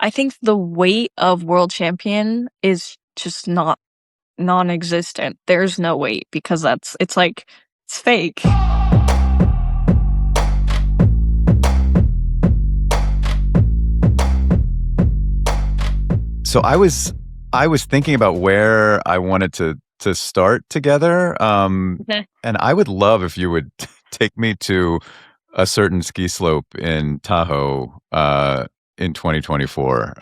I think the weight of world champion is just not non-existent. There's no weight because it's like, it's fake. So I was thinking about where I wanted to start together. Okay. And I would love if you would take me to a certain ski slope in Tahoe in 2024.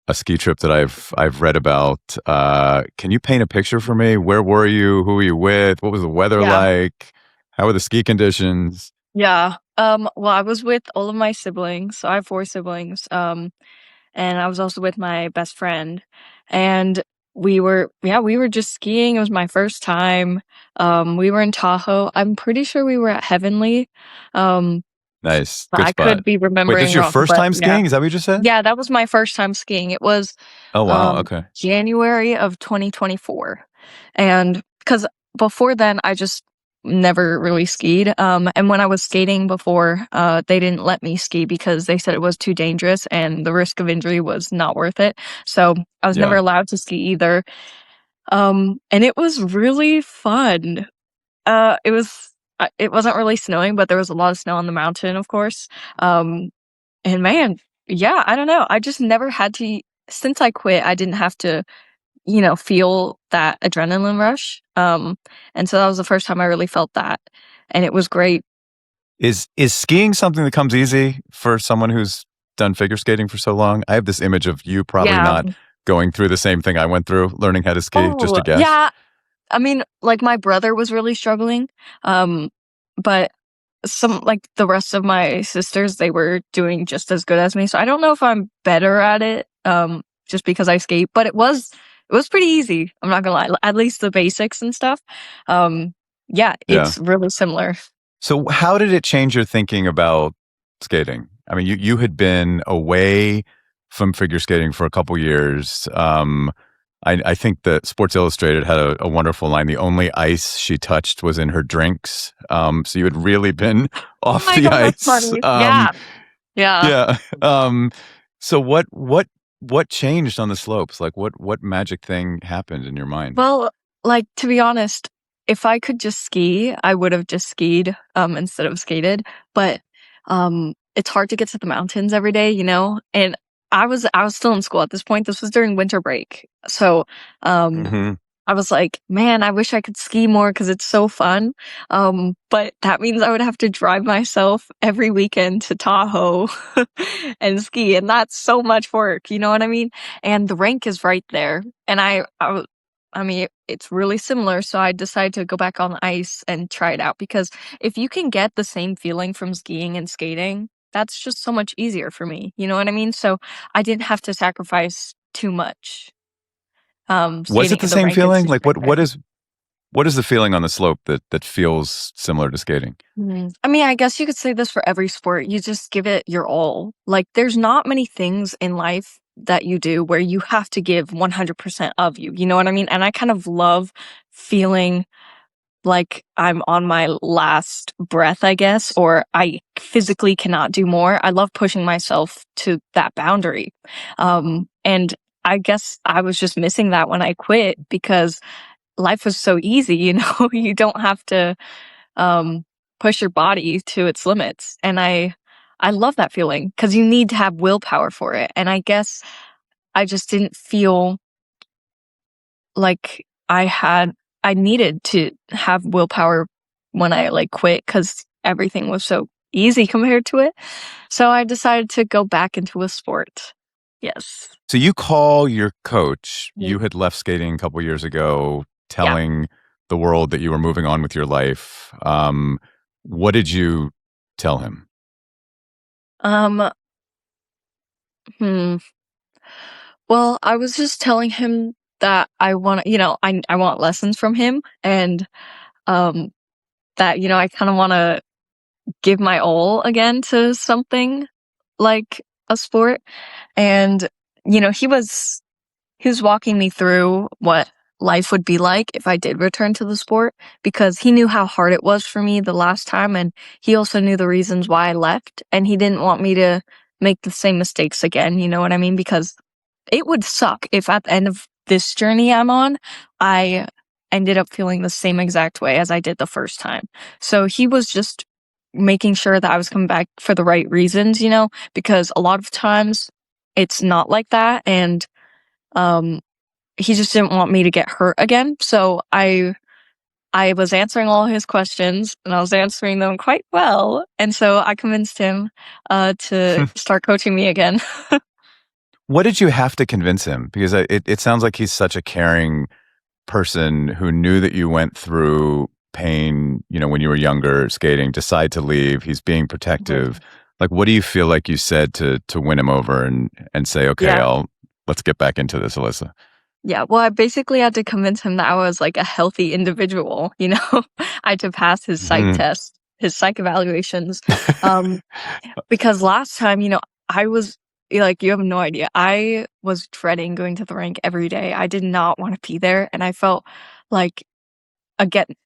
A ski trip that I've read about. Can you paint a picture for me? Where were you? Who were you with? What was the weather Yeah. like? How were the ski conditions? Yeah. Well, I was with all of my siblings. So I have 4 siblings. And I was also with my best friend. And we were just skiing. It was my first time. We were in Tahoe. I'm pretty sure we were at Heavenly. Nice, But good I spot. could be Wait, this remembering is your wrong. first But time yeah. skiing? Is that what you just said? Yeah, that was my first time skiing. It was Oh wow, okay. January of 2024. And because before then, I just never really skied. And when I was skating before, they didn't let me ski because they said it was too dangerous and the risk of injury was not worth it. So I was never Yeah. allowed to ski either. And it was really fun. It wasn't really snowing, but there was a lot of snow on the mountain, of course. And man, yeah, I don't know. I just never had to, since I quit, I didn't have to, feel that adrenaline rush. And so that was the first time I really felt that. And it was great. Is skiing something that comes easy for someone who's done figure skating for so long? I have this image of you probably Yeah. not going through the same thing I went through, learning how to ski, just Oh, a guess. yeah. I mean, like my brother was really struggling. But like the rest of my sisters, they were doing just as good as me. So I don't know if I'm better at it, just because I skate, but it was pretty easy. I'm not gonna lie, at least the basics and stuff. Yeah, Yeah. it's really similar. So how did it change your thinking about skating? I mean, you had been away from figure skating for a couple years. I think that Sports Illustrated had a wonderful line. The only ice she touched was in her drinks. So you had really been off I the know, that's ice. funny. Yeah. Yeah. So what changed on the slopes? Like what magic thing happened in your mind? Well, like to be honest, if I could just ski, I would have just skied instead of skated. But it's hard to get to the mountains every day, And I was still in school at this point. This was during winter break. So Hmm. I was like, man, I wish I could ski more because it's so fun. But that means I would have to drive myself every weekend to Tahoe and ski. And that's so much work. You know what I mean? And the rink is right there. And I mean, it's really similar. So I decided to go back on ice and try it out because if you can get the same feeling from skiing and skating, that's just so much easier for me. You know what I mean? So I didn't have to sacrifice too much. Was Skating it the in the same rink is feeling? just Like right there. what is the feeling on the slope that feels similar to skating? I mean, I guess you could say this for every sport. You just give it your all. Like, there's not many things in life that you do where you have to give 100% of you. You know what I mean? And I kind of love feeling like I'm on my last breath, I guess, or I physically cannot do more. I love pushing myself to that boundary. And I guess I was just missing that when I quit because life was so easy, you don't have to um, push your body to its limits. And I love that feeling because you need to have willpower for it. And I guess I just didn't feel like I needed to have willpower when I like quit because everything was so easy compared to it. So I decided to go back into a sport. Yes. So you call your coach, Mm. you had left skating a couple years ago, Yeah. telling the world that you were moving on with your life. What did you tell him? Um, hmm. Well, I was just telling him that I want, I want lessons from him and um that, I kind of want to give my all again to something like a sport. And, he was walking me through what life would be like if I did return to the sport because he knew how hard it was for me the last time and he also knew the reasons why I left and he didn't want me to make the same mistakes again, you know what I mean? Because it would suck if at the end of this journey I'm on, I ended up feeling the same exact way as I did the first time. So he was just making sure that I was coming back for the right reasons, you know, because a lot of times it's not like that. And um, he just didn't want me to get hurt again. So I was answering all his questions and I was answering them quite well. And so I convinced him to start coaching me again. What did you have to convince him? Because it sounds like he's such a caring person who knew that you went through pain, you know, when you were younger skating, decide to leave. He's being protective. Like, what do you feel like you said to win him over and say, okay, Yeah. let's get back into this, Alysa? Yeah, well, I basically had to convince him that I was, like, a healthy individual, you know? I had to pass his psych Mhm. test, his psych evaluations, um, because last time, you know, I was like, you have no idea. I was dreading going to the rink every day. I did not wanna be there, and I felt like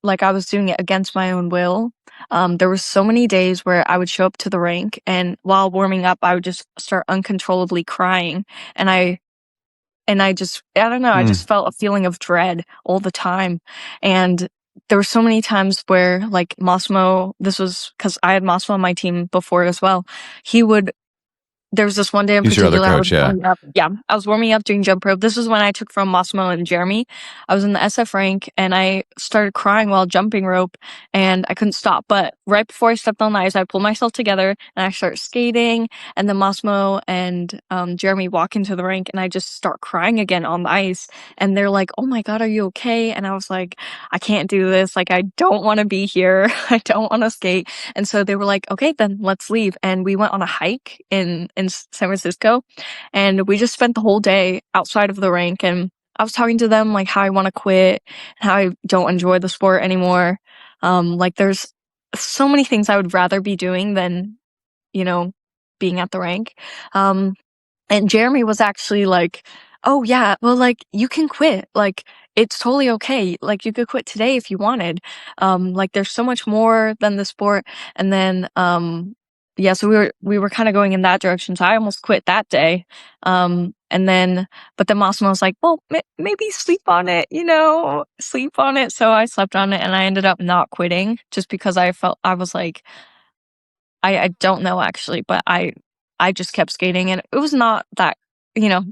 like I was doing it against my own will. There were so many days where I would show up to the rink, and while warming up, I would just start uncontrollably crying, and I don't know, I Mm. just felt a feeling of dread all the time, and there were so many times where, like, Massimo this was because I had Massimo on my team before as well, he would there was this one day in He's your other particular I was coach, yeah. warming up yeah, I was warming up doing jump rope. This is when I took from Massimo and Jeremy. I was in the SF rank, and I started crying while jumping rope, and I couldn't stop, but right before I stepped on the ice, I pulled myself together, and I started skating, and then Massimo and, Jeremy walk into the rink, and I just start crying again on the ice, and they're like, "Oh my god, are you okay?" And I was like, "I can't do this, like, I don't wanna be here. I don't wanna skate." And so they were like, "Okay, then let's leave." And we went on a hike in San Francisco, and we just spent the whole day outside of the rink. And I was talking to them like how I want to quit, how I don't enjoy the sport anymore. Like there's so many things I would rather be doing than you know being at the rink. Um, and Jeremy was actually like, "Oh yeah, well, like, you can quit. Like, it's totally okay. Like, you could quit today if you wanted. Like, there's so much more than the sport." And then, yeah, so we were kind of going in that direction. So I almost quit that day. And then, but then Massimo was like, "Well, maybe sleep on it, sleep on it." So I slept on it, and I ended up not quitting just because I was like, I don't know actually, but I just kept skating, and it was not that you know,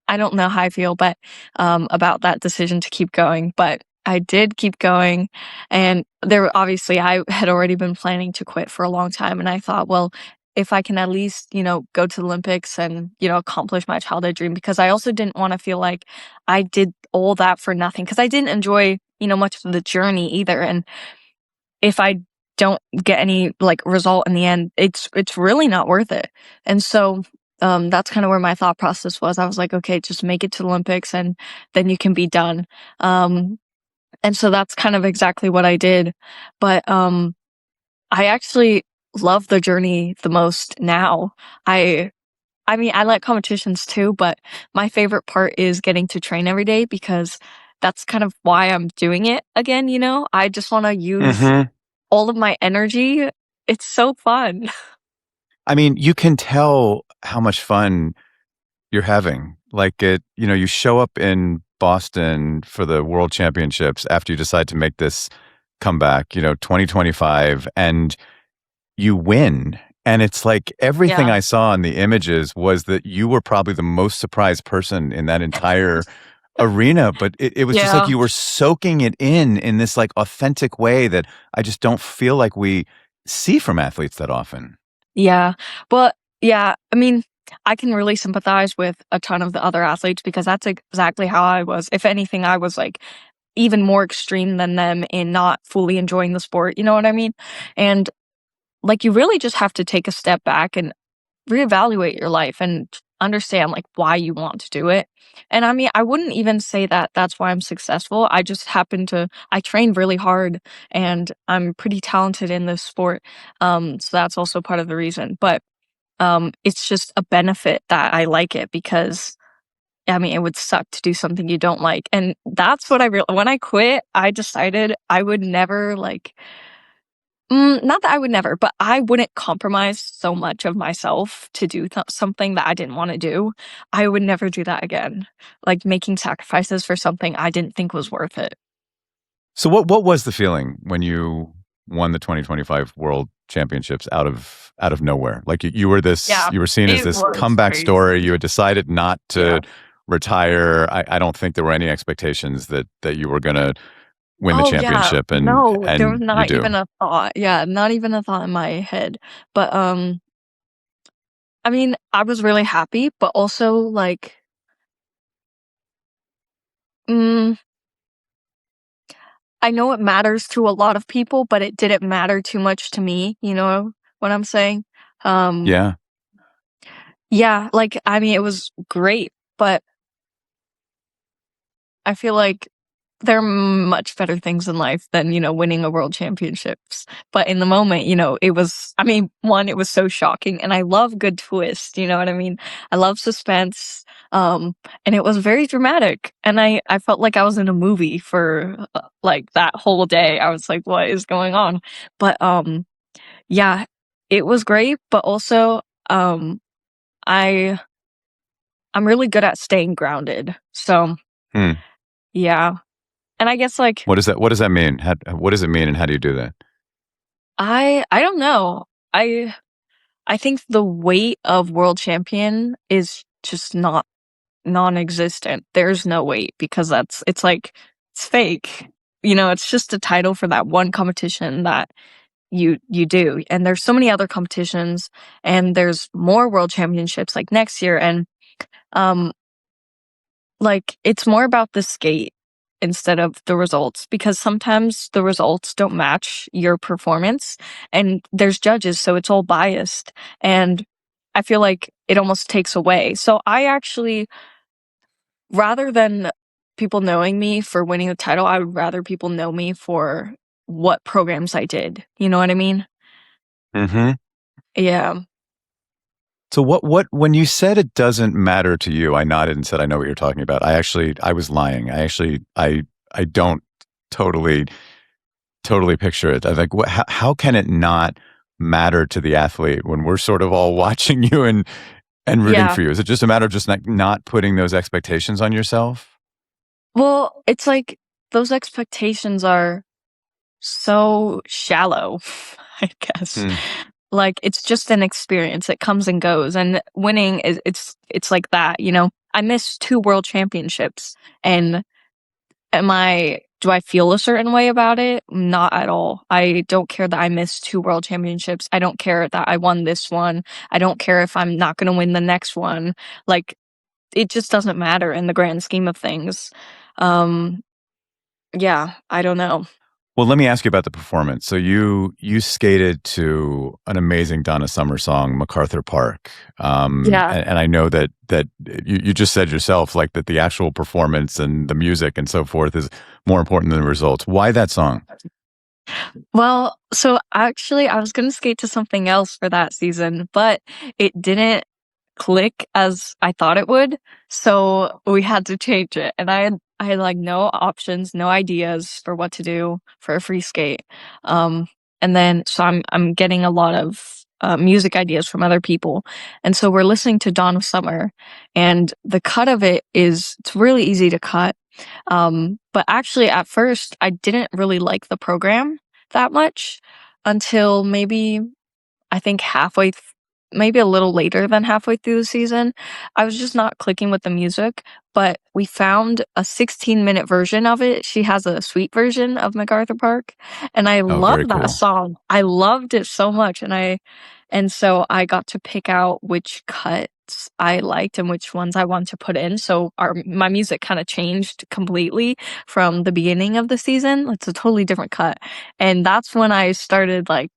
I don't know how I feel, but, about that decision to keep going, but I did keep going, and obviously, I had already been planning to quit for a long time, and I thought, "Well, if I can at least, go to the Olympics and, accomplish my childhood dream," because I also didn't wanna feel like I did all that for nothing, because I didn't enjoy, much of the journey either, and if I don't get any, like, result in the end, it's really not worth it. And so, that's kinda where my thought process was. I was like, "Okay, just make it to the Olympics and then you can be done." Um, and so that's kind of exactly what I did. But, I actually love the journey the most now. I I mean, I like competitions too, but my favorite part is getting to train every day because that's kind of why I'm doing it again, you know? I just wanna use Mhm. all of my energy. It's so fun. I mean, you can tell how much fun you're having. Like you show up in Boston for the World Championships after you decide to make this comeback, 2025, and you win. And it's like everything Yeah. I saw in the images was that you were probably the most surprised person in that entire arena. But it was just like Yeah. you were soaking it in this like authentic way that I just don't feel like we see from athletes that often. Yeah. But, yeah, I mean, I can really sympathize with a ton of the other athletes because that's exactly how I was. If anything, I was, like, even more extreme than them in not fully enjoying the sport, you know what I mean? And, like, you really just have to take a step back and reevaluate your life and understand like why you want to do it. And I mean, I wouldn't even say that that's why I'm successful. I just happen to I train really hard and I'm pretty talented in this sport. So that's also part of the reason. But it's just a benefit that I like it because I mean, it would suck to do something you don't like. And that's what when I quit, I decided I would never like Not that I would never, but I wouldn't compromise so much of myself to do something that I didn't want to do. I would never do that again. Like making sacrifices for something I didn't think was worth it. So what was the feeling when you won the 2025 World Championships out of nowhere? Like you were this, Yeah, you were seen as it this was comeback story. crazy. You had decided not to Yeah. retire. I don't think there were any expectations that you were going to win the Oh, yeah. championship, No, there was and you not do. even a thought. Yeah, not even a thought in my head. But, I mean, I was really happy, but also, like, mm, I know it matters to a lot of people, but it didn't matter too much to me, you know what I'm saying? Um, Yeah. yeah, like, I mean, it was great, but I feel like there are much better things in life than, winning a world championships. But in the moment, it was, I mean, one, it was so shocking and I love good twist, you know what I mean? I love suspense. And it was very dramatic. And I felt like I was in a movie for like that whole day. I was like, what is going on? But, yeah, it was great. But also, um, I, I'm really good at staying grounded. So Hmm. yeah. And I guess like, What does that mean? What does it mean, and how do you do that? I don't know. I think the weight of world champion is just not non-existent. There's no weight because it's like it's fake. It's just a title for that one competition that you do. And there's so many other competitions and there's more world championships like next year and um like, it's more about the skate instead of the results because sometimes the results don't match your performance and there's judges, so it's all biased. And I feel like it almost takes away. So I actually, rather than people knowing me for winning the title, I would rather people know me for what programs I did. You know what I mean? Hmm. Yeah. So what when you said it doesn't matter to you, I nodded and said I know what you're talking about. I was lying. I don't totally totally picture it. I like how can it not matter to the athlete when we're sort of all watching you and rooting Yeah. for you? Is it just a matter of just not putting those expectations on yourself? Well, it's like those expectations are so shallow, I guess. Hmm. Like it's just an experience. It comes and goes. And winning is it's like that. I missed two world championships and do I feel a certain way about it? Not at all. I don't care that I missed two world championships. I don't care that I won this one. I don't care if I'm not going to win the next one. Like it just doesn't matter in the grand scheme of things. Um yeah, I don't know. Well, let me ask you about the performance. So you skated to an amazing Donna Summer song, MacArthur Park, Yeah. and I know that you just said yourself like that the actual performance and the music and so forth is more important than the results. Why that song? Well, so actually, I was gonna skate to something else for that season, but it didn't click as I thought it would, so we had to change it. And I had like no options, no ideas for what to do for a free skate. Um, and then so I'm getting a lot of music ideas from other people, and so we're listening to Dawn of Summer, and the cut of it's really easy to cut. But actually, at first, I didn't really like the program that much until maybe I think maybe a little later than halfway through the season. I was just not clicking with the music, but we found a 16-minute version of it. She has a sweet version of MacArthur Park, and I Oh, love very that cool. song. I loved it so much, and so I got to pick out which cuts I liked and which ones I want to put in. So my music kind of changed completely from the beginning of the season. It's a totally different cut. And that's when I started like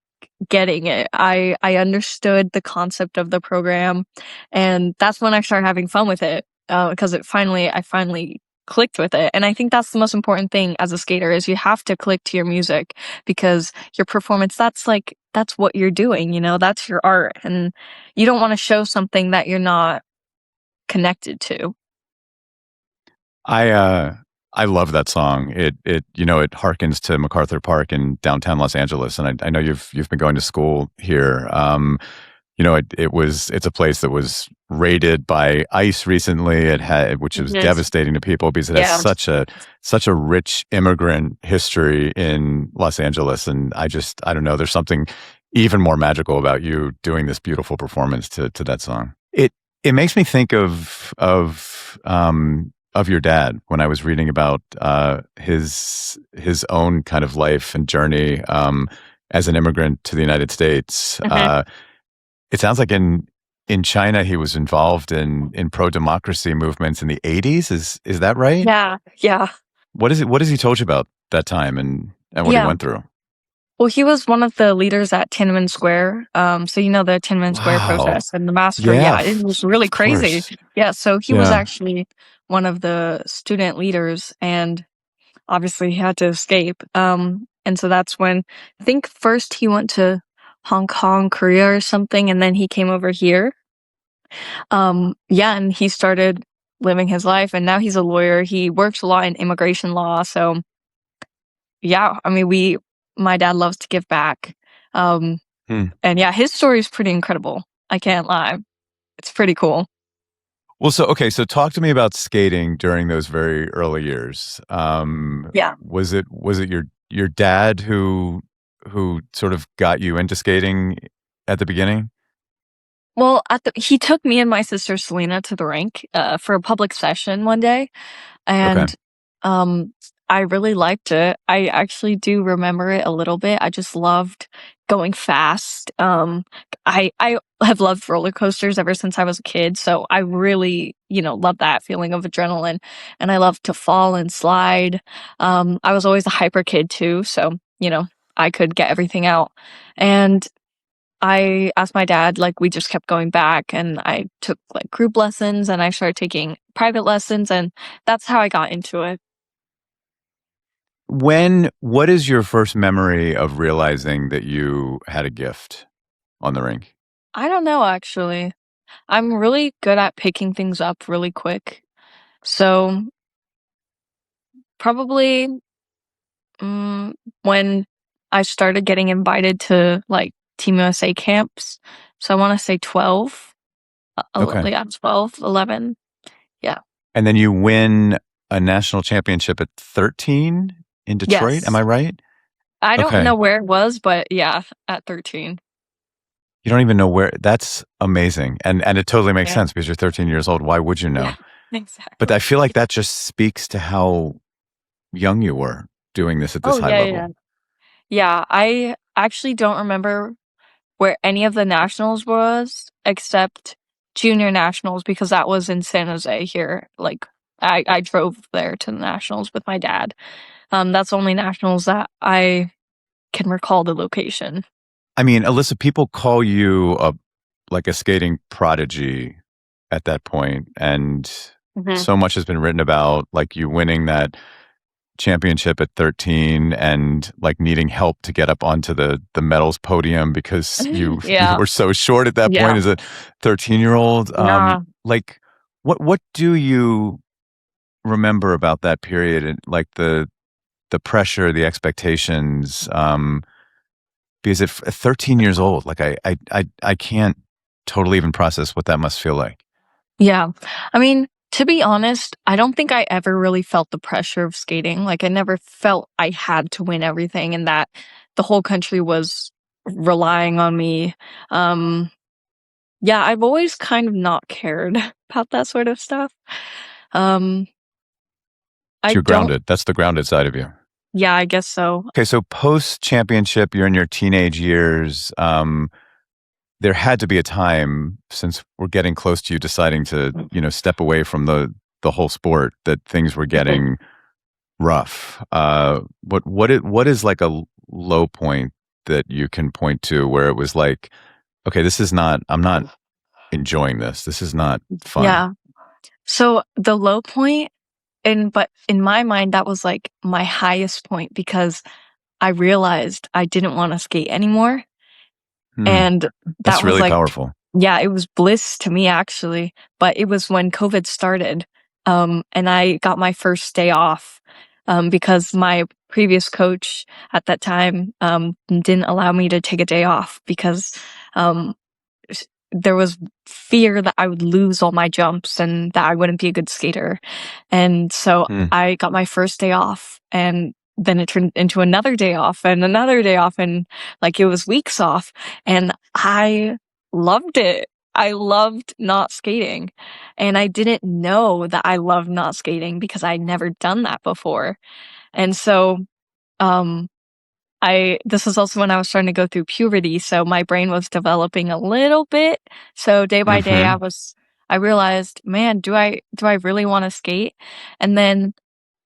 getting it. I understood the concept of the program, and that's when I started having fun with it, because I finally clicked with it. And I think that's the most important thing as a skater is you have to click to your music because your performance, that's what you're doing, that's your art, and you don't wanna show something that you're not connected to. I I love that song. It harkens to MacArthur Park in downtown Los Angeles, and I know you've been going to school here. It's a place that was raided by ICE recently. Which was Mhm. devastating to people because it has Yeah. such a rich immigrant history in Los Angeles, and I don't know. There's something even more magical about you doing this beautiful performance to that song. It makes me think of your dad when I was reading about his own kind of life and journey as an immigrant to the United States. Mhm. It sounds like in China he was involved in pro democracy movements in the 80s. Is that right? Yeah. Yeah. What has he told you about that time and what he Yeah. went through? Well, he was one of the leaders at Tiananmen Square. So you know the Tiananmen Square Wow. protest and the massacre. Yeah, Yeah, it was really of crazy. course. Yeah, so he was Yeah. actually one of the student leaders, and obviously he had to escape. And so that's when I think first he went to Hong Kong, Korea, or something, and then he came over here. Yeah, and he started living his life, and now he's a lawyer. He works a lot in immigration law. So yeah, I mean, my dad loves to give back. Um, Hmm. and yeah, his story is pretty incredible. I can't lie. It's pretty cool. Well, so talk to me about skating during those very early years. Yeah. Was it your dad who sort of got you into skating at the beginning? Well, he took me and my sister Selena to the rink for a public session one day, Okay. and um, I really liked it. I actually do remember it a little bit. I just loved going fast. I have loved roller coasters ever since I was a kid, so I really love that feeling of adrenaline, and I love to fall and slide. I was always a hyper kid too, so I could get everything out, and I asked my dad, like, we just kept going back, and I took like group lessons and I started taking private lessons, and that's how I got into it. What is your first memory of realizing that you had a gift on the rink? I don't know, actually. I'm really good at picking things up really quick. So probably mm, when I started getting invited to like Team USA camps. So I want to say 12, Okay. yeah, 12, 11. Yeah. And then you win a national championship at 13 in Detroit, am Yes. I right? I don't Okay. know where it was, but yeah, at 13. You don't even know where. That's amazing. And it totally makes Yeah. sense because you're 13 years old. Why would you Yeah. know? But I Exactly. feel like that just speaks to how young you were doing this at this Oh, high yeah, yeah, yeah. level. Yeah, I actually don't remember where any of the nationals was except junior nationals because that was in San Jose here. Like I drove there to the nationals with my dad. That's the only nationals that I can recall the location. I mean, Alyssa, people call you a skating prodigy at that point, and Hmm. so much has been written about like you winning that championship at 13 and like needing help to get up onto the medals podium because you Yeah, were so short at that point yeah, as a 13-year-old. yeah, Like what do you remember about that period and like the pressure, the expectations? Because at 13 years old, like I can't totally even process what that must feel like. yeah. I mean, to be honest, I don't think I ever really felt the pressure of skating. Like I never felt I had to win everything and that the whole country was relying on me. Um, Yeah, I've always kind of not cared about that sort of stuff. Um, I You're don't grounded. That's the grounded side of you. Yeah, I guess so. Okay, so post championship, you're in your teenage years. There had to be a time, since we're getting close to you deciding to, step away from the whole sport, that things were Mhm. getting rough. What is like a low point that you can point to where it was like, okay, I'm not enjoying this. This is not fun. Yeah. So the low point but in my mind, that was like my highest point because I realized I didn't wanna skate anymore, Hmm. and that That's was really like powerful. yeah, it was bliss to me actually, but it was when COVID started. And I got my first day off because my previous coach at that time didn't allow me to take a day off because um, there was fear that I would lose all my jumps and that I wouldn't be a good skater. And so Hmm. I got my first day off, and then it turned into another day off and another day off, and like it was weeks off. And I loved it. I loved not skating. And I didn't know that I loved not skating because I'd never done that before. And so, um, this was also when I was starting to go through puberty, so my brain was developing a little bit. So day by day, Hmm. I realized, man, do I really want to skate? And then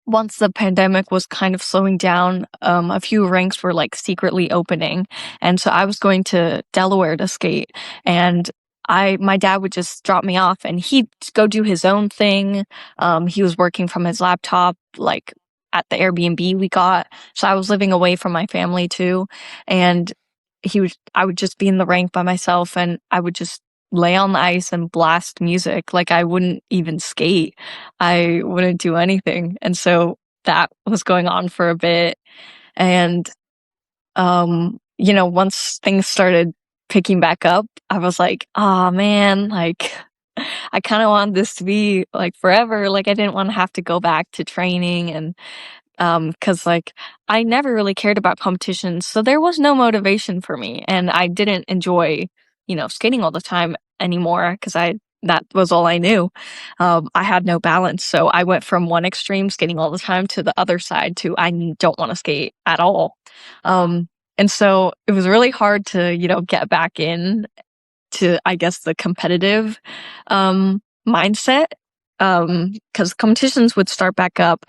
once the pandemic was kind of slowing down, a few rinks were like secretly opening. And so I was going to Delaware to skate, and my dad would just drop me off and he'd go do his own thing. He was working from his laptop, like at the Airbnb we got. So I was living away from my family too. And I would just be in the rink by myself, and I would just lay on the ice and blast music. Like I wouldn't even skate. I wouldn't do anything. And so that was going on for a bit. And, once things started picking back up, I was like, oh man, like I kind of wanted this to be like forever. Like I didn't want to have to go back to training, and cause like I never really cared about competitions. So there was no motivation for me, and I didn't enjoy, skating all the time anymore cause that was all I knew. I had no balance. So I went from one extreme skating all the time to the other side to don't want to skate at all. Um, and so it was really hard to, get back in to, I guess, the competitive, mindset. Cause competitions would start back up,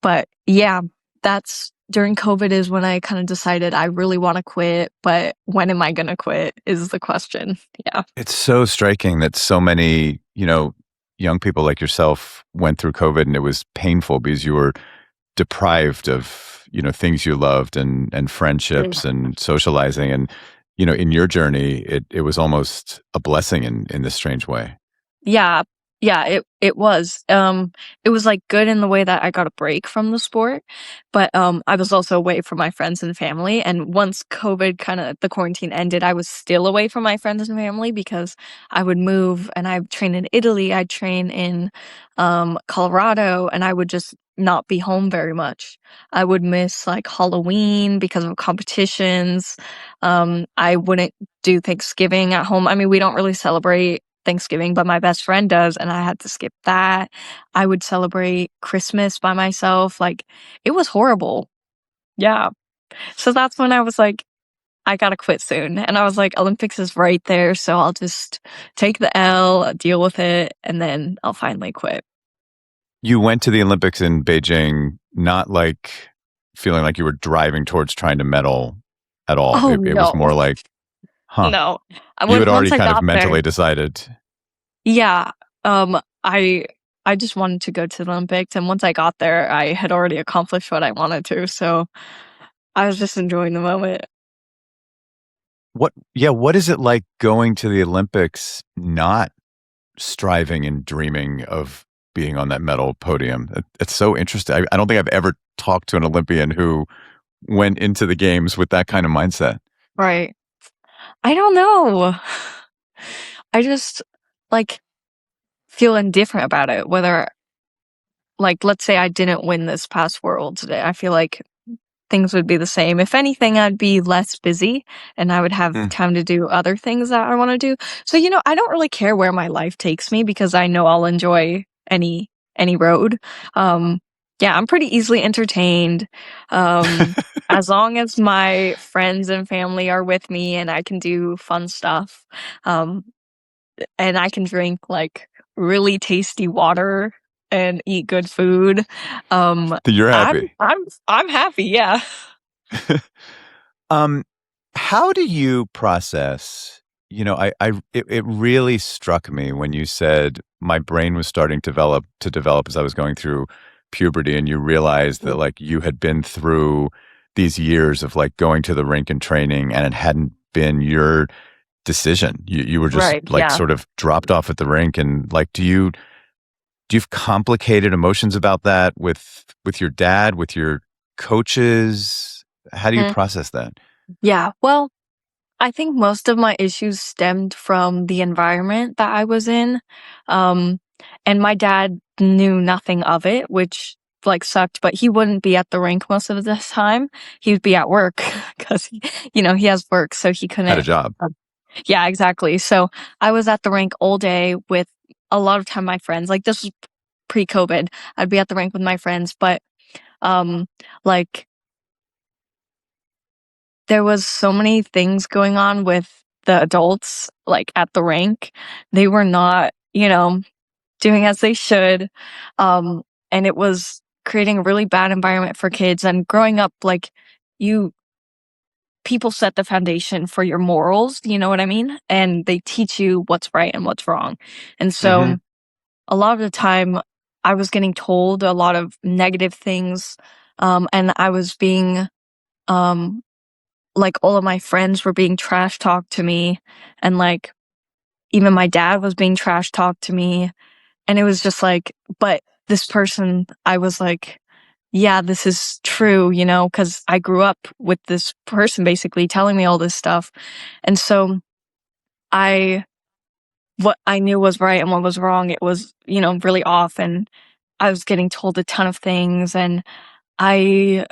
but yeah, that's during COVID is when I kind of decided I really want to quit, but when am I going to quit is the question. Yeah. It's so striking that so many, young people like yourself went through COVID and it was painful because you were deprived of, things you loved and friendships and socializing. And, in your journey, it was almost a blessing in this strange way. Yeah. Yeah, it was. It was like good in the way that I got a break from the sport, but I was also away from my friends and family. And once COVID kind of the quarantine ended, I was still away from my friends and family because I would move and I'd train in Italy, I'd train in Colorado, and I would just not be home very much. I would miss like Halloween because of competitions. I wouldn't do Thanksgiving at home. I mean, we don't really celebrate Thanksgiving, but my best friend does, and I had to skip that. I would celebrate Christmas by myself. Like, it was horrible. Yeah. So that's when I was like, I gotta quit soon. And I was like, Olympics is right there, so I'll just take the L, deal with it, and then I'll finally quit. You went to the Olympics in Beijing, not like feeling like you were driving towards trying to medal at all. Oh It was no, more like, huh, no. you had Once already I kind of got there, mentally decided. yeah. Um, I I just wanted to go to the Olympics, and once I got there, I had already accomplished what I wanted to. So I was just enjoying the moment. What is it like going to the Olympics, not striving and dreaming of being on that medal podium? It's so interesting. I don't think I've ever talked to an Olympian who went into the games with that kind of mindset. Right. I don't know. I just like feel indifferent about it. Whether like let's say I didn't win this past world today, I feel like things would be the same. If anything, I'd be less busy and I would have Mm. time to do other things that I want to do. So, I don't really care where my life takes me because I know I'll enjoy any road. Um yeah, I'm pretty easily entertained. Um as long as my friends and family are with me and I can do fun stuff. Um and I can drink like really tasty water and eat good food. Um, You're I'm happy. I'm happy. Yeah. Um, how do you process? It really struck me when you said my brain was starting to develop as I was going through puberty, and you realized that like you had been through these years of like going to the rink and training, and it hadn't been your decision. You were just Right. like Yeah. sort of dropped off at the rink, and like, do you have complicated emotions about that with your dad, with your coaches? How do you Mm, process that? yeah. Well, I think most of my issues stemmed from the environment that I was in. Um, and my dad knew nothing of it, which like sucked, but he wouldn't be at the rink most of the time. He would be at work because he has work, so he Had a couldn't. job. uh, Yeah, exactly. So I was at the rink all day with a lot of time my friends. Like this was pre-COVID. I'd be at the rink with my friends, but um like there was so many things going on with the adults, like, at the rink. They were not, doing as they should, um, and it was creating a really bad environment for kids, and growing up, like, you people set the foundation for your morals, you know what I mean? And they teach you what's right and what's wrong. And Hmm. so, a lot of the time, I was getting told a lot of negative things, and I was being, um like, all of my friends were being trash talked to me, and, like, even my dad was being trash talked to me, and it was just like, but this person, I was like, "Yeah, this is true," because I grew up with this person basically telling me all this stuff, and so I what I knew was right and what was wrong, it was, really off, and I was getting told a ton of things, and I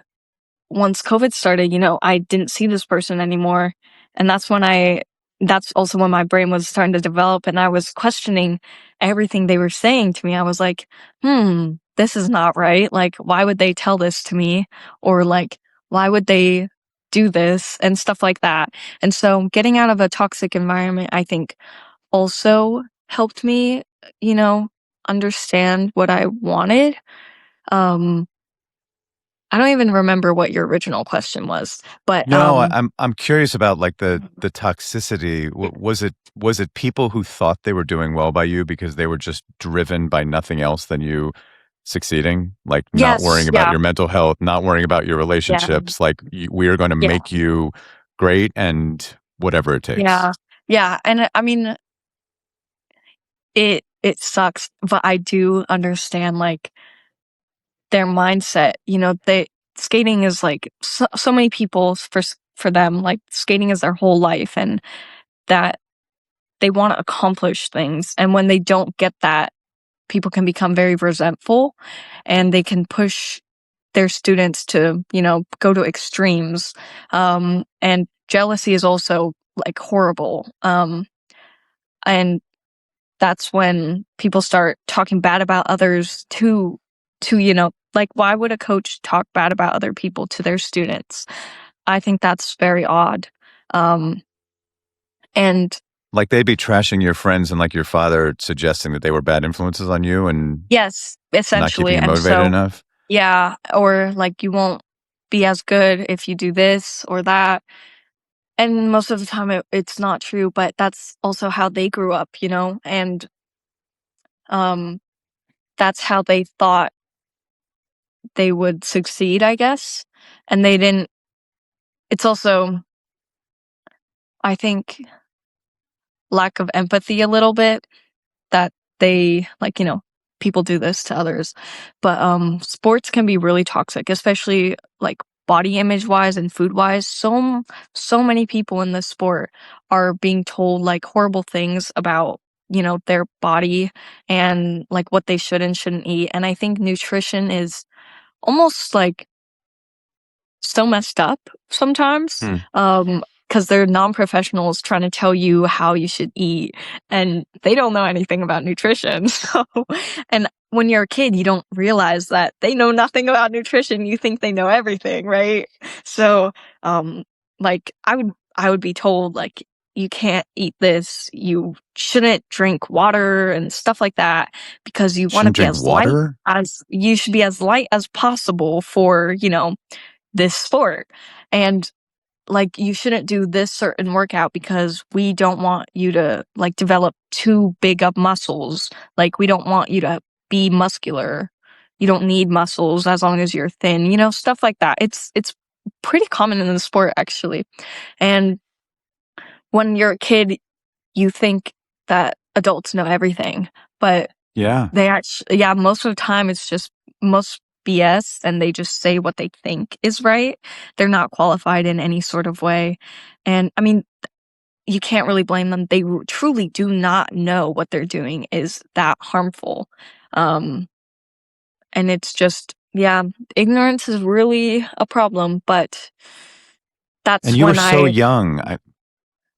once COVID started, I didn't see this person anymore. And that's also when my brain was starting to develop and I was questioning everything they were saying to me. I was like, this is not right. Like, why would they tell this to me? Or like, why would they do this and stuff like that? And so getting out of a toxic environment, I think also helped me, you know, understand what I wanted. Um, I don't even remember what your original question was, but, No, I'm curious about like the toxicity. Was it people who thought they were doing well by you because they were just driven by nothing else than you succeeding, like not worrying yes, about yeah, your mental health, not worrying about your yeah, relationships, like we are going to yeah, make you great and whatever it takes. yeah, yeah, and I mean, it sucks, but I do understand, like, their mindset, they skating is, like, so many people for them, like, skating is their whole life, and that they wanna accomplish things, and when they don't get that, people can become very resentful, and they can push their students to, go to extremes. And jealousy is also like horrible. And that's when people start talking bad about others to, like why would a coach talk bad about other people to their students? I think that's very odd. Um, and Like they'd be trashing your friends and like your father suggesting that they were bad influences on you and yes, not keeping essentially. you And motivated so, enough. yeah, or like you won't be as good if you do this or that. And most of the time it's not true, but that's also how they grew up, and um that's how they thought they would succeed, I guess. And they didn't it's also, I think, lack of empathy a little bit that they like, people do this to others. But sports can be really toxic, especially like body image wise and food wise. So many people in this sport are being told like horrible things about, their body and like what they should and shouldn't eat. And I think nutrition is almost like so messed up sometimes, Hmm. because they're non-professionals trying to tell you how you should eat, and they don't know anything about nutrition, so and when you're a kid, you don't realize that they know nothing about nutrition, you think they know everything, right? So, um, like, I would be told, like, "You can't eat this, you shouldn't drink water," and stuff like that, because Shouldn't drink water? you should be as light as possible for, this sport. And like, you shouldn't do this certain workout because we don't want you to like develop too big of muscles. Like, we don't want you to be muscular. You don't need muscles as long as you're thin, stuff like that. It's pretty common in the sport actually. And when you're a kid, you think that adults know everything, but Yeah. They actually, yeah, most of the time it's just most BS and they just say what they think is right. They're not qualified in any sort of way. And I mean, you can't really blame them. They truly do not know what they're doing is that harmful. Um, and it's just, yeah, ignorance is really a problem. But And that's you were when so young.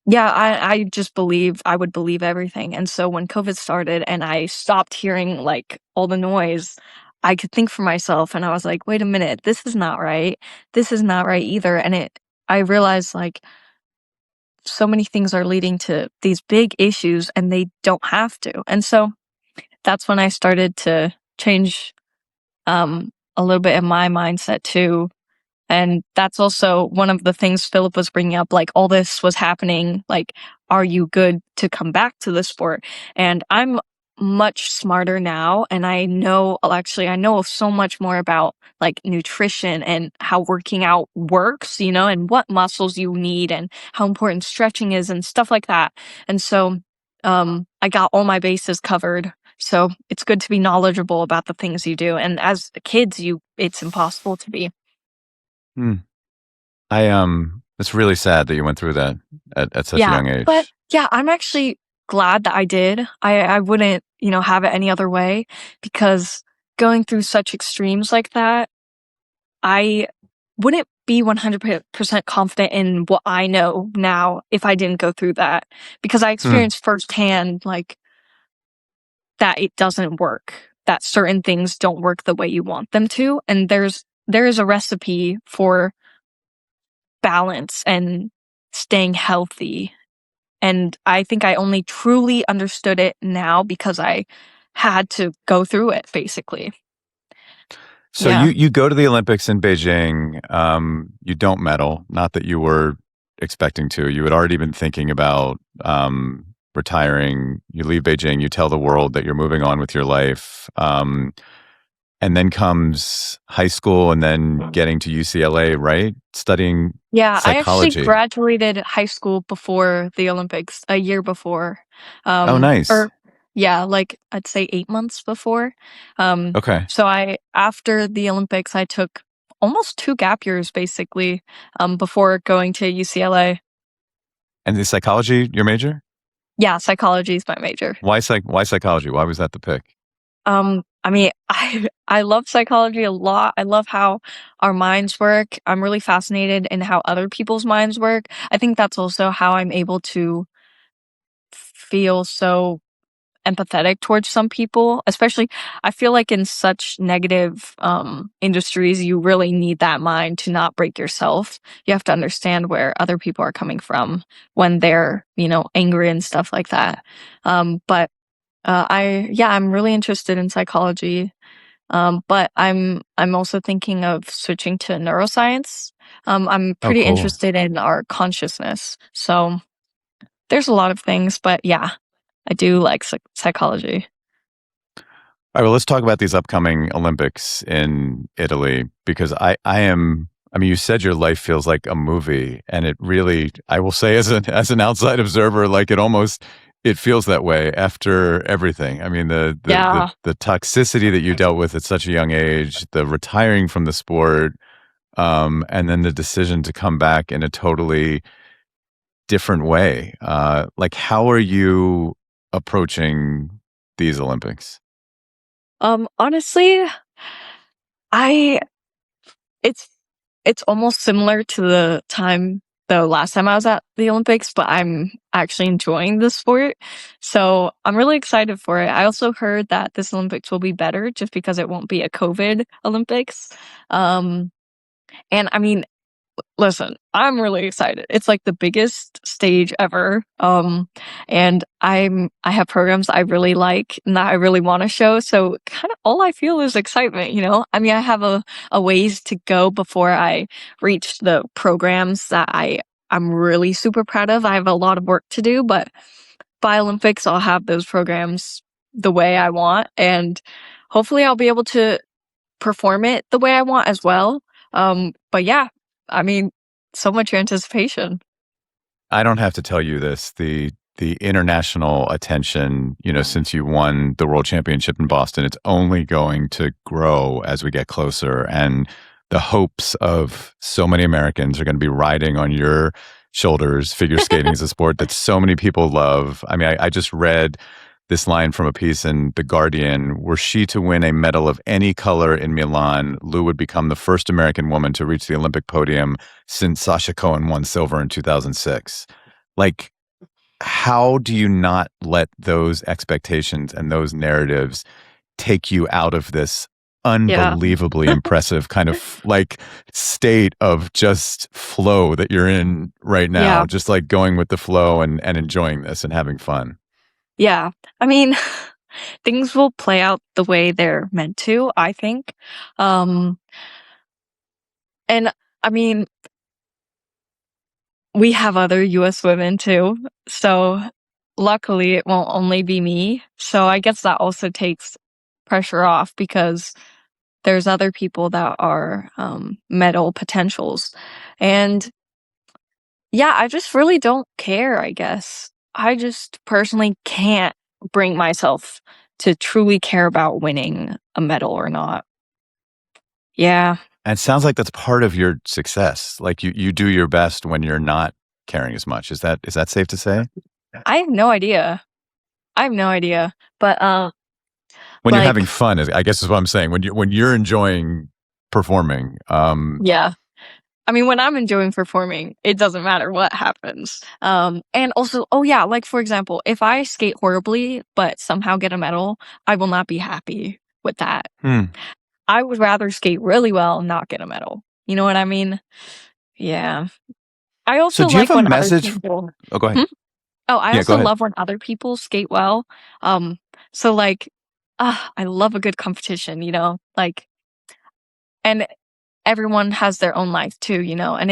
yeah, I just believe I would believe everything. And so when COVID started and I stopped hearing like all the noise, I could think for myself and I was like, wait a minute, this is not right. This is not right either. And I realized like so many things are leading to these big issues and they don't have to. And so that's when I started to change a little bit of my mindset too. And that's also one of the things Philip was bringing up, like all this was happening, like, are you good to come back to the sport? And I'm much smarter now. And I know, actually, I know so much more about like nutrition and how working out works, and what muscles you need and how important stretching is and stuff like that. And so, I got all my bases covered. So it's good to be knowledgeable about the things you do. And as kids, it's impossible to be. Hmm. It's really sad that you went through that at such a Yeah, young but age. yeah, I'm actually glad that I did. I wouldn't, have it any other way because going through such extremes like that, I wouldn't be 100% confident in what I know now if I didn't go through that because I Hmm. experienced firsthand like that it doesn't work, that certain things don't work the way you want them to, and there is a recipe for balance and staying healthy. And I think I only truly understood it now because I had to go through it, basically. So Yeah. you go to the Olympics in Beijing. You don't medal, not that you were expecting to. You had already been thinking about retiring. You leave Beijing. You tell the world that you're moving on with your life. And then comes high school, and then getting to UCLA, right? Studying Yeah, I actually psychology. graduated high school before the Olympics, a year before. Oh, nice. Or yeah, like I'd say 8 months before. Okay. So after the Olympics, I took almost 2 gap years basically, before going to UCLA. And the psychology, your major? Yeah, psychology is my major. Why psychology? Why was that the pick? I mean, I love psychology a lot. I love how our minds work. I'm really fascinated in how other people's minds work. I think that's also how I'm able to feel so empathetic towards some people, especially I feel like in such negative industries, you really need that mind to not break yourself. You have to understand where other people are coming from when they're, angry and stuff like that. But I'm really interested in psychology. But I'm also thinking of switching to neuroscience. I'm Oh, pretty cool. interested in our consciousness. So there's a lot of things, but yeah, I do like psychology. All right, well, let's talk about these upcoming Olympics in Italy because I mean, you said your life feels like a movie, and it really, I will say, as an outside observer, like it feels that way after everything. I mean, Yeah. the toxicity that you dealt with at such a young age, the retiring from the sport, and then the decision to come back in a totally different way. Like, how are you approaching these Olympics? Honestly, I it's it's almost similar to the last time I was at the Olympics, but I'm actually enjoying the sport. So I'm really excited for it. I also heard that this Olympics will be better just because it won't be a COVID Olympics. Um, and I mean, listen, I'm really excited. It's like the biggest stage ever. And I have programs I really like and that I really want to show. So kind of all I feel is excitement. I mean, I have a ways to go before I reach the programs that I'm really super proud of. I have a lot of work to do, but by Olympics I'll have those programs the way I want and hopefully I'll be able to perform it the way I want as well. But yeah, I mean, so much anticipation. I don't have to tell you this. The the international attention, since you won the world championship in Boston, it's only going to grow as we get closer. And the hopes of so many Americans are going to be riding on your shoulders. Figure skating is a sport that so many people love. I mean, I just read this line from a piece in The Guardian: were she to win a medal of any color in Milan, Liu would become the first American woman to reach the Olympic podium since Sasha Cohen won silver in 2006. Like, how do you not let those expectations and those narratives take you out of this Yeah. unbelievably impressive kind of like state of just flow that you're in right now, Yeah. just like going with the flow and enjoying this and having fun? Yeah. I mean, things will play out the way they're meant to, I think. Um, and I mean, we have other US women too. So luckily it won't only be me. So I guess that also takes pressure off because there's other people that are medal potentials. And yeah, I just really don't care, I guess. I just personally can't bring myself to truly care about winning a medal or not. Yeah. And it sounds like that's part of your success. Like you do your best when you're not caring as much. Is that safe to say? I have no idea. I have no idea. But When you're having like fun, I guess is what I'm saying. When you're enjoying performing, yeah. I mean, when I'm enjoying performing, it doesn't matter what happens. And also, oh yeah, like for example, if I skate horribly but somehow get a medal, I will not be happy with that. hmm. I would rather skate really well and not get a medal. You know what I mean? Yeah. I So also do you have like a when other message? people. Oh, go Hmm? ahead. Oh, I Yeah, go also ahead. love when other people skate well. Um, so like, I love a good competition. Like, and everyone has their own life too. And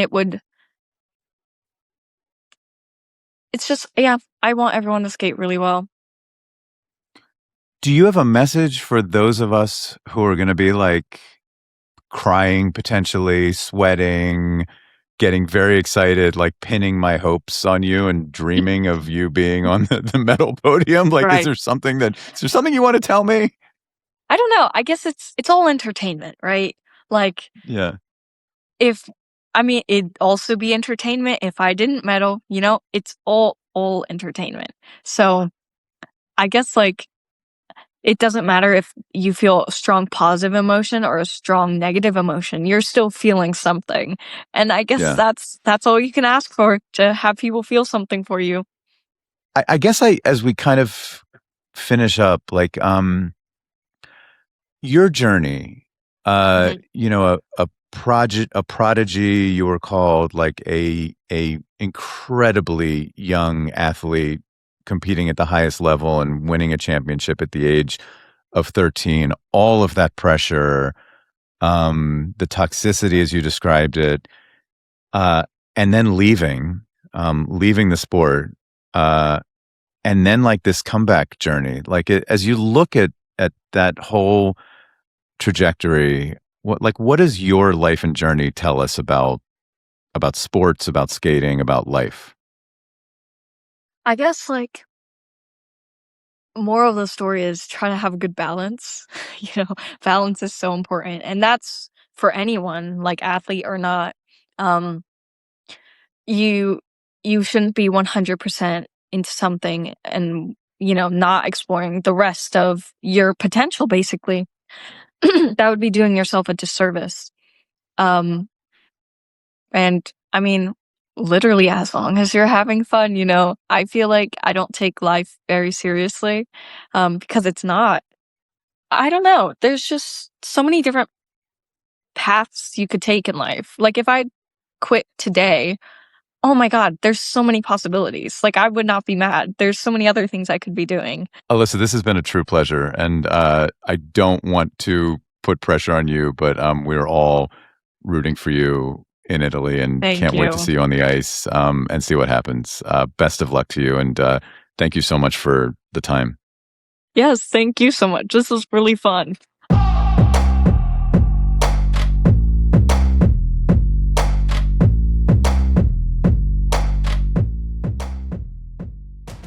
it's just, yeah, I want everyone to skate really well. Do you have a message for those of us who are going to be like crying, potentially sweating, getting very excited, like pinning my hopes on you and dreaming of you being on the medal podium? Like, Right. is there something you want to tell me? I don't know. I guess it's all entertainment, right? Like Yeah. if I mean it'd also be entertainment if I didn't medal, it's all entertainment. So I guess like it doesn't matter if you feel a strong positive emotion or a strong negative emotion. You're still feeling something. And I guess Yeah. that's all you can ask for, to have people feel something for you. I guess as we kind of finish up, like, your journey, Mhm. a prodigy, you were called, like a incredibly young athlete competing at the highest level and winning a championship at the age of 13. All of that pressure, the toxicity as you described it, uh, and then leaving the sport, uh, and then like this comeback journey. Like as you look at that whole trajectory, what does your life and journey tell us about sports, about skating, about life? I guess like moral of the story is try to have a good balance. Balance is so important. And that's for anyone, like athlete or not. Um you you shouldn't be 100% into something and not exploring the rest of your potential basically. That would be doing yourself a disservice. um and I mean, literally, as long as you're having fun, I feel like I don't take life very seriously, because it's not. I don't know, there's just so many different paths you could take in life. Like if I quit today, oh my god, there's so many possibilities. Like, I would not be mad. There's so many other things I could be doing. Alyssa, this has been a true pleasure, and I don't want to put pressure on you, but we're all rooting for you in Italy, and Thank can't wait to you. see you on the ice, and see what happens. Best of luck to you, and thank you so much for the time. Yes, thank you so much. This was really fun.